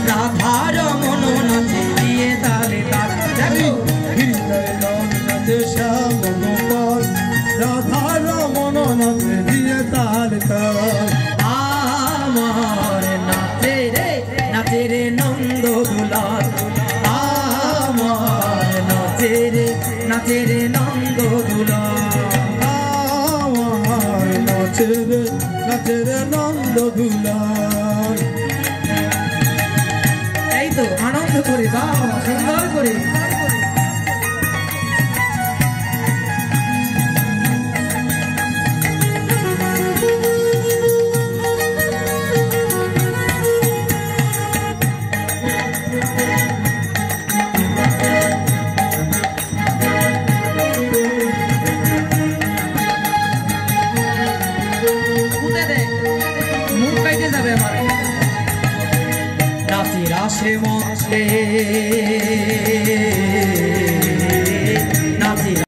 রাধার মন নাচে দিয়ে তালে তাল দেখো হৃদয় লাল নাচে শ্যাম গোপাল রাধার মন নাচে দিয়ে তাল তাল আমার নাচে রে নন্দ দুলাল আমার নাচে রে নন্দ দুলাল আমার নাচে রে নন্দ দুলাল এই তো আনন্দ করি বাবা সুন্দর করে নাচের আসে মঞ্চে